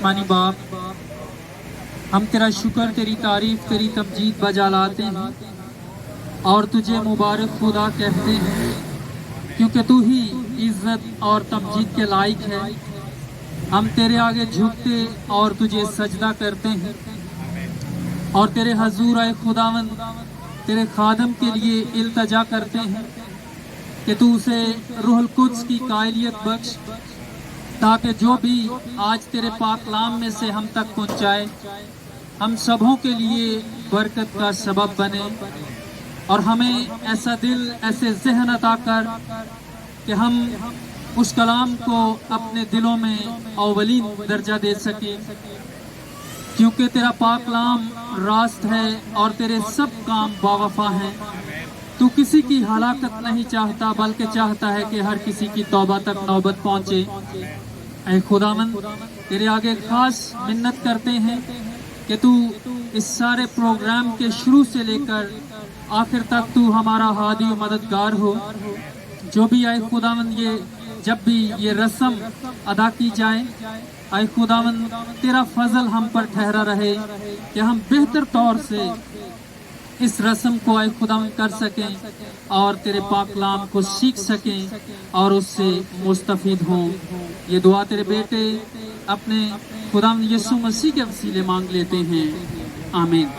आसमानी बाप, हम तेरा शुक्र, तेरी तारीफ, तेरी तमजीद बजा लाते हैं और तुझे मुबारक खुदा कहते हैं, क्योंकि तू ही इज़्ज़त और तमजीद के लायक है। हम तेरे आगे झुकते और तुझे सजदा करते हैं और तेरे हजूर आए खुदावंद, तेरे खादम के लिए इल्तजा करते हैं कि तू उसे रूहुल कुद्स की कायलियत बख्श, ताकि जो भी आज तेरे पाक कलाम में से हम तक पहुँचाए हम सबों के लिए बरकत का सबब बने। और हमें ऐसा दिल, ऐसे ज़हन अता कर कि हम उस कलाम को अपने दिलों में अव्वलीन दर्जा दे सकें, क्योंकि तेरा पाक कलाम रास्त है और तेरे सब काम बावफा हैं। तू किसी की हलाकत नहीं चाहता, बल्कि चाहता है कि हर किसी की तौबा तक नौबत पहुँचे। ऐ खुदावंद, तेरे आगे खास मिन्नत करते हैं कि तू इस सारे प्रोग्राम के शुरू से लेकर आखिर तक तू हमारा हादी और मददगार हो। जो भी आए खुदावंद, ये जब भी ये रस्म अदा की जाए, आए खुदावंद तेरा फजल हम पर ठहरा रहे कि हम बेहतर तौर से इस रस्म को आए खुदावंद कर सकें और तेरे पाक कलाम को सीख सकें और उससे मुस्तफीद हों। ये दुआ तेरे बेटे अपने खुदावंद यीशु मसीह के वसीले मांग लेते हैं, आमीन।